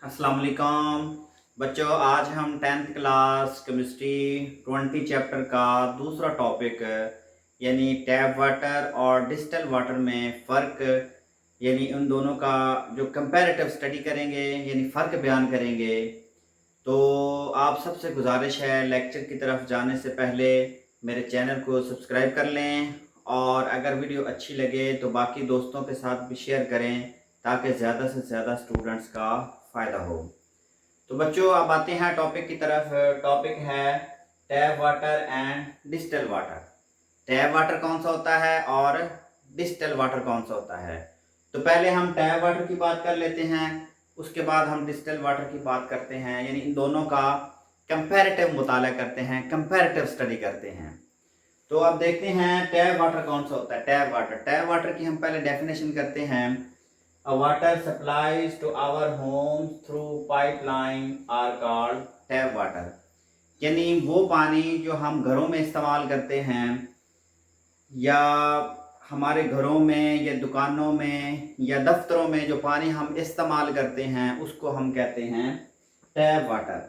अस्सलाम वालेकुम बच्चों, आज हम 10th क्लास केमिस्ट्री 20 चैप्टर का दूसरा टॉपिक यानी टैप वाटर और डिस्टिल वाटर में फ़र्क यानी उन दोनों का जो कंपैरेटिव स्टडी करेंगे यानी फ़र्क बयान करेंगे। तो आप सबसे गुजारिश है लेक्चर की तरफ जाने से पहले मेरे चैनल को सब्सक्राइब कर लें और अगर वीडियो अच्छी लगे तो बाकी दोस्तों के साथ भी शेयर करें ताकि ज़्यादा से ज़्यादा स्टूडेंट्स का फ़ायदा हो। तो बच्चों अब आते हैं टॉपिक की तरफ। टॉपिक है tap water and distil water. Tap water कौन सा होता है और डिस्टिल वाटर कौन सा होता है। तो पहले हम टैप वाटर की बात कर लेते हैं, उसके बाद हम डिस्टिल वाटर की बात करते हैं, यानी इन दोनों का कंपैरेटिव मुताला करते हैं, कंपैरेटिव स्टडी करते हैं। तो अब देखते हैं टैप वाटर कौन सा होता है। टैप वाटर की हम पहले डेफिनेशन करते हैं। A water supplies to our homes through pipeline are called tap water। यानी वो पानी जो हम घरों में इस्तेमाल करते हैं या हमारे घरों में या दुकानों में या दफ्तरों में जो पानी हम इस्तेमाल करते हैं उसको हम कहते हैं टैप वाटर।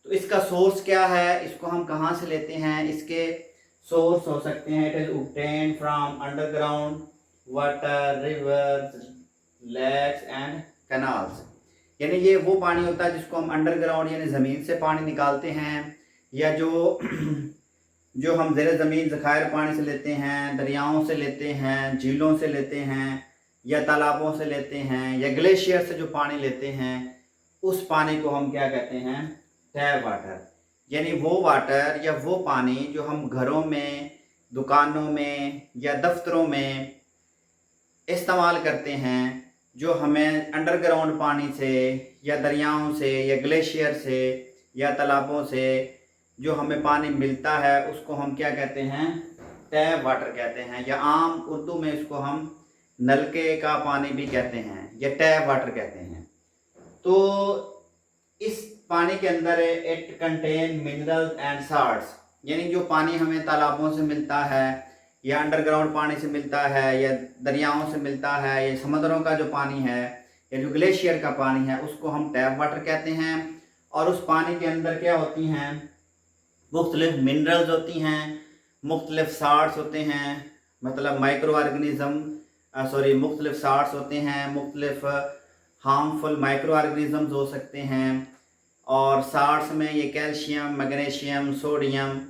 तो इसका सोर्स क्या है, इसको हम कहाँ से लेते हैं। इसके सोर्स हो सकते हैं, it is obtained from underground water, rivers, lakes and canals. यानी ये वो पानी होता है जिसको हम अंडरग्राउंड यानी ज़मीन से पानी निकालते हैं, या जो जो हम ज़ेर ज़मीन ज़खायर पानी से लेते हैं, दरियाओं से लेते हैं, झीलों से लेते हैं या तालाबों से लेते हैं या ग्लेशियर से जो पानी लेते हैं, उस पानी को हम क्या कहते हैं, टैप वाटर। यानी वो वाटर या वो पानी जो हम घरों में, दुकानों में या दफ्तरों में इस्तेमाल करते हैं, जो हमें अंडरग्राउंड पानी से या दरियाओं से या ग्लेशियर से या तालाबों से जो हमें पानी मिलता है उसको हम क्या कहते हैं, टैप वाटर कहते हैं, या आम उर्दू में इसको हम नलके का पानी भी कहते हैं या टैप वाटर कहते हैं। तो इस पानी के अंदर it contain minerals and salts. यानी जो पानी हमें तालाबों से मिलता है या अंडरग्राउंड पानी से मिलता है या दरियाओं से मिलता है या समुद्रों का जो पानी है या जो ग्लेशियर का पानी है उसको हम टैप वाटर कहते हैं। और उस पानी के अंदर क्या होती हैं, मुख्तलिफ मिनरल्स होती हैं, मुख्तलिफ साल्ट्स होते हैं, मतलब माइक्रो ऑर्गेनिज़म मुख्तलिफ साल्ट्स होते हैं, मुख्तलिफ हार्मफुल माइक्रो ऑर्गेनिज़म्स हो सकते हैं। और साल्ट्स में ये कैल्शियम, मैग्नीशियम, सोडियम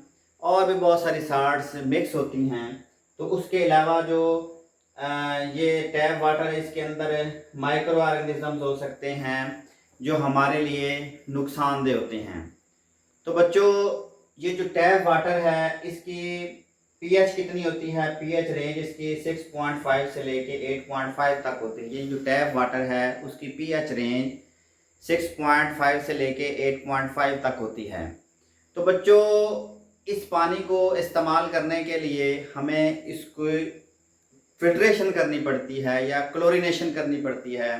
और भी बहुत सारी साल्ट्स मिक्स होती हैं। तो उसके अलावा जो ये टैप वाटर है इसके अंदर माइक्रो ऑर्गेनिज़म्स हो सकते हैं जो हमारे लिए नुकसानदेह होते हैं। तो बच्चों ये जो टैप वाटर है इसकी पीएच कितनी होती है, पीएच रेंज इसकी 6.5 से लेके 8.5 तक होती है। ये जो टैप वाटर है उसकी पीएच रेंज 6.5 से लेके 8.5 तक होती है। तो बच्चों इस पानी को इस्तेमाल करने के लिए हमें इसको फिल्ट्रेशन करनी पड़ती है या क्लोरीनेशन करनी पड़ती है।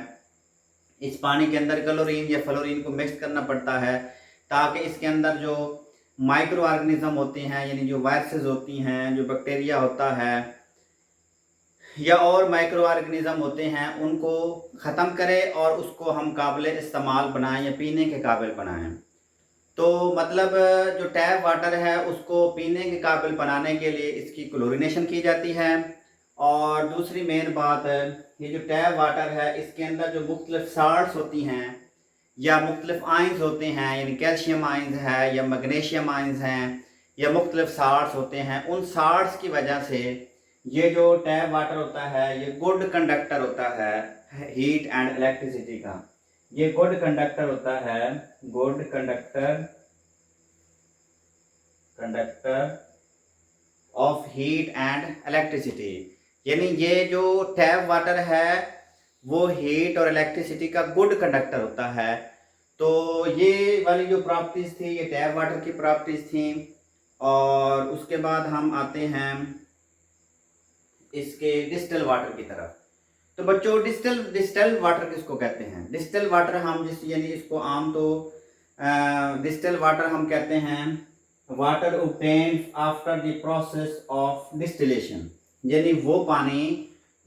इस पानी के अंदर क्लोरीन या फ्लोरीन को मिक्स करना पड़ता है ताकि इसके अंदर जो माइक्रो ऑर्गेनिज्म होते हैं यानी जो वायरसेस होती हैं, जो बैक्टीरिया होता है या और माइक्रो ऑर्गेनिज्म होते हैं उनको ख़त्म करें और उसको हम काबिल इस्तेमाल बनाएं या पीने के काबिल बनाएं। तो मतलब जो टैप वाटर है उसको पीने के काबिल बनाने के लिए इसकी क्लोरीनेशन की जाती है। और दूसरी मेन बात, ये जो टैप वाटर है इसके अंदर जो मुख्तलिफ साल्ट्स होती हैं या मुख्तलिफ आइंस होते हैं, यानी कैल्शियम आइंस है या मैग्नीशियम आइंस हैं या मुख्तलिफ साल्ट्स होते हैं, उन साल्ट्स की वजह से ये जो टैप वाटर होता है ये गुड कंडक्टर होता है हीट एंड इलेक्ट्रिसिटी का। ये गुड कंडक्टर होता है, good conductor of heat and electricity. यानी ये जो टैप वाटर है वो हीट और इलेक्ट्रिसिटी का गुड कंडक्टर होता है। तो ये वाली जो प्रॉपर्टीज थी ये टैप वाटर की प्रॉपर्टीज थी। और उसके बाद हम आते हैं इसके डिस्टिल वाटर की तरफ। तो बच्चों डिस्टिल वाटर किसको कहते हैं। डिस्टिल वाटर हम यानी इसको आम तो डिस्टिल वाटर हम कहते हैं water obtained after the process of distillation. यानी वो पानी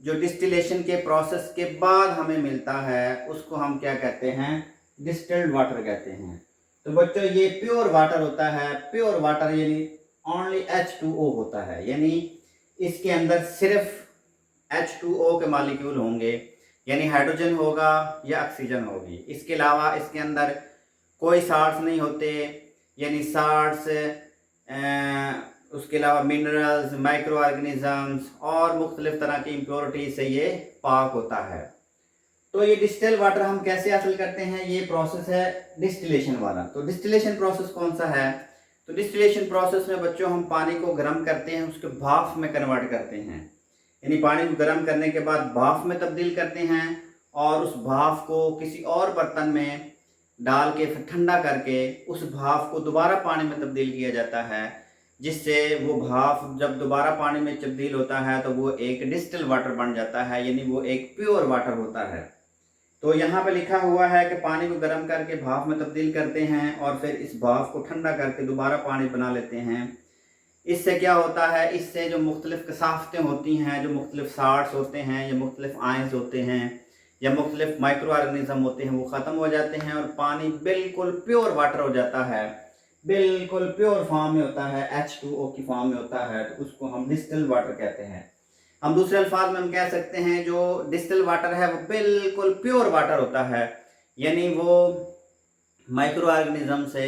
जो डिस्टिलेशन के प्रोसेस के बाद हमें मिलता है उसको हम क्या कहते हैं, डिस्टिल्ड वाटर कहते हैं। तो बच्चों ये प्योर वाटर होता है। प्योर वाटर यानी ओनली H2O होता है, यानी इसके अंदर सिर्फ H2O के मॉलिक्यूल होंगे, यानी हाइड्रोजन होगा या ऑक्सीजन होगी। इसके अलावा इसके अंदर कोई साल्ट्स नहीं होते, यानी साल्ट्स, उसके अलावा मिनरल्स, माइक्रो ऑर्गेनिजम्स और मुख्तलिफ तरह की इम्प्योरिटी से ये पाक होता है। तो ये डिस्टिल वाटर हम कैसे हासिल करते हैं, ये प्रोसेस है डिस्टिलेशन वाला। तो डिस्टिलेशन प्रोसेस कौन सा है, तो डिस्टिलेशन प्रोसेस में बच्चों हम पानी को गर्म करते हैं, उसके भाप में कन्वर्ट करते हैं, यानी पानी को गर्म करने के बाद भाप में तब्दील करते हैं और उस भाप को किसी और बर्तन में डाल के फिर ठंडा करके उस भाप को दोबारा पानी में तब्दील किया जाता है, जिससे वो भाप जब दोबारा पानी में तब्दील होता है तो वो एक डिस्टिल वाटर बन जाता है, यानी वो एक प्योर वाटर होता है। तो यहाँ पे लिखा हुआ है कि पानी को गर्म करके भाप में तब्दील करते हैं और फिर इस भाप को ठंडा करके दोबारा पानी बना लेते हैं। इससे क्या होता है, इससे जो मुख्तलिफ कसाफ़तें होती हैं, जो मुख्तलिफ साल्ट्स होते हैं या मुख्तलिफ आयंस होते हैं या मुख्तलिफ माइक्रो ऑर्गेनिज्म होते हैं, वो ख़त्म हो जाते हैं और पानी बिल्कुल प्योर वाटर हो जाता है, बिल्कुल प्योर फॉर्म में होता है, H2O की फॉर्म में होता है। तो उसको हम डिस्टिल वाटर कहते हैं। हम दूसरे अल्फाज में हम कह सकते हैं जो डिस्टिल वाटर है वो बिल्कुल प्योर वाटर होता है, यानी वो माइक्रो ऑर्गेनिज्म से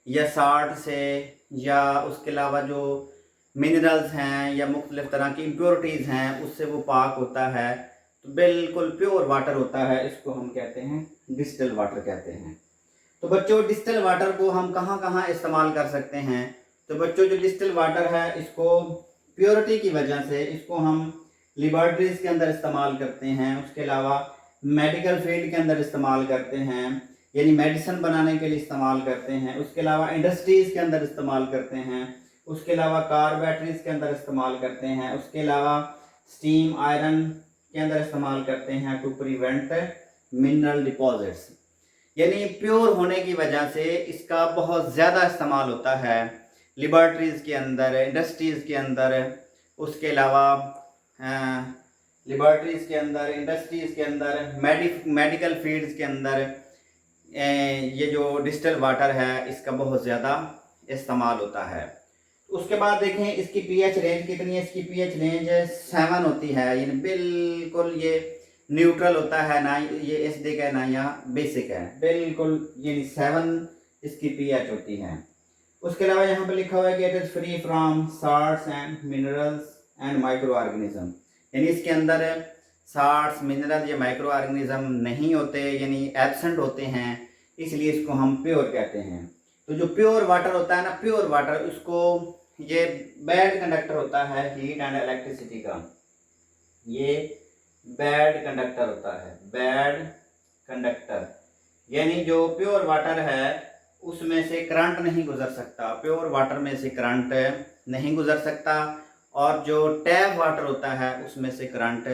या साल्ट से या उसके अलावा जो मिनरल्स हैं या मुख्तलिफ तरह की इम्प्योरिटीज़ हैं उससे वो पाक होता है। तो बिल्कुल प्योर वाटर होता है, इसको हम कहते हैं डिस्टिल वाटर कहते हैं। तो बच्चों डिस्टिल वाटर को हम कहाँ कहाँ इस्तेमाल कर सकते हैं, तो बच्चों जो डिस्टिल वाटर है इसको प्योरिटी की वजह से इसको हम लेबॉर्ट्रीज के अंदर इस्तेमाल करते हैं, उसके अलावा मेडिकल फील्ड के अंदर इस्तेमाल करते हैं, यानी मेडिसिन बनाने के लिए इस्तेमाल करते हैं, उसके अलावा इंडस्ट्रीज़ के अंदर इस्तेमाल करते हैं, उसके अलावा कार बैटरीज के अंदर इस्तेमाल करते हैं, उसके अलावा स्टीम आयरन के अंदर इस्तेमाल करते हैं टू प्रिवेंट मिनरल डिपॉजिट्स। यानी प्योर होने की वजह से इसका बहुत ज़्यादा इस्तेमाल होता है लेबॉर्ट्रीज़ के अंदर, इंडस्ट्रीज़ के अंदर, उसके अलावा लेबॉर्ट्रीज़ के अंदर, इंडस्ट्रीज़ के अंदर, मेडिकल फील्ड्स के अंदर ये जो डिस्टिल वाटर है इसका बहुत ज़्यादा इस्तेमाल होता है। उसके बाद देखें इसकी पीएच रेंज कितनी है, इसकी पीएच रेंज 7 होती है, यानी बिल्कुल ये न्यूट्रल होता है, ना ये एसिडिक है ना या बेसिक है, बिल्कुल यानी 7 इसकी पीएच होती है। उसके अलावा यहाँ पे लिखा हुआ है कि it is free from salts and minerals and micro organism, यानी इसके अंदर साल्ट्स, मिनरल या माइक्रो ऑर्गेनिज्म नहीं होते, यानी एब्सेंट होते हैं, इसलिए इसको हम प्योर कहते हैं। तो जो प्योर वाटर होता है ना, प्योर वाटर, उसको ये बैड कंडक्टर होता है हीट एंड इलेक्ट्रिसिटी का, ये बैड कंडक्टर होता है, बैड कंडक्टर, यानी जो प्योर वाटर है उसमें से करंट नहीं गुजर सकता, प्योर वाटर में से करंट नहीं गुजर सकता, और जो टैप वाटर होता है उसमें से करंट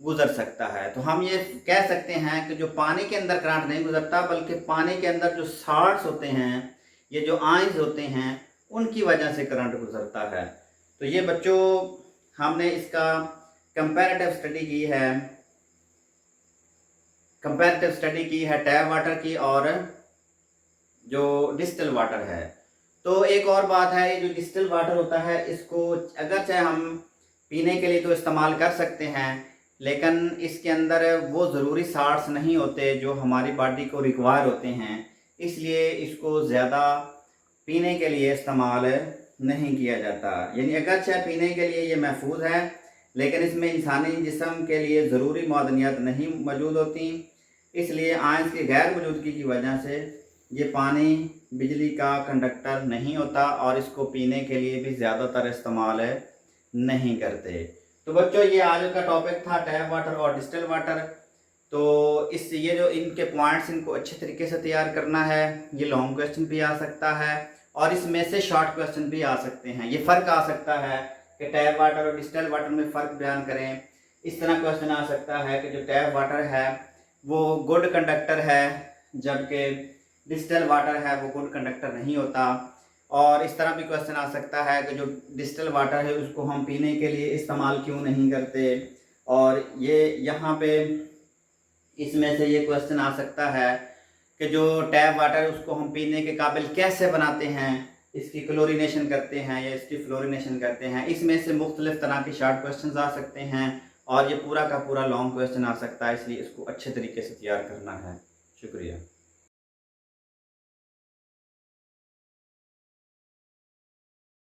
गुजर सकता है। तो हम ये कह सकते हैं कि जो पानी के अंदर करंट नहीं गुजरता, बल्कि पानी के अंदर जो साल्ट्स होते हैं, ये जो आयंस होते हैं, उनकी वजह से करंट गुजरता है। तो ये बच्चों हमने इसका कंपैरेटिव स्टडी की है टैप वाटर की और जो डिस्टिल वाटर है। तो एक और बात है, ये जो डिस्टिल वाटर होता है इसको अगर चाहे हम पीने के लिए तो इस्तेमाल कर सकते हैं, लेकिन इसके अंदर वो ज़रूरी साल्ट्स नहीं होते जो हमारी बॉडी को रिक्वायर होते हैं, इसलिए इसको ज़्यादा पीने के लिए इस्तेमाल नहीं किया जाता। यानी अगर चाहे पीने के लिए ये महफूज है, लेकिन इसमें इंसानी जिस्म के लिए ज़रूरी मौदनियात नहीं मौजूद होती, इसलिए आयंस की गैर मौजूदगी की वजह से ये पानी बिजली का कंडक्टर नहीं होता और इसको पीने के लिए भी ज़्यादातर इस्तेमाल नहीं करते। तो बच्चों ये आज का टॉपिक था टैप वाटर और डिस्टिल वाटर। तो इस ये जो इनके पॉइंट्स, इनको अच्छे तरीके से तैयार करना है। ये लॉन्ग क्वेश्चन भी आ सकता है और इसमें से शॉर्ट क्वेश्चन भी आ सकते हैं। ये फ़र्क आ सकता है कि टैप वाटर और डिस्टिल वाटर में फ़र्क बयान करें। इस तरह क्वेश्चन आ सकता है कि जो टैप वाटर है वो गुड कंडक्टर है, जबकि डिस्टिल वाटर है वो गुड कंडक्टर नहीं होता। और इस तरह भी क्वेश्चन आ सकता है कि जो डिस्टिल वाटर है उसको हम पीने के लिए इस्तेमाल क्यों नहीं करते। और ये यहाँ पे इसमें से ये क्वेश्चन आ सकता है कि जो टैप वाटर है उसको हम पीने के काबिल कैसे बनाते हैं, इसकी क्लोरीनेशन करते हैं या इसकी फ्लोरीनेशन करते हैं। इसमें से मुख्तलिफ तरह के शॉर्ट क्वेश्चन आ सकते हैं और ये पूरा का पूरा लॉन्ग क्वेश्चन आ सकता है, इसलिए इसको अच्छे तरीके से तैयार करना है। शुक्रिया।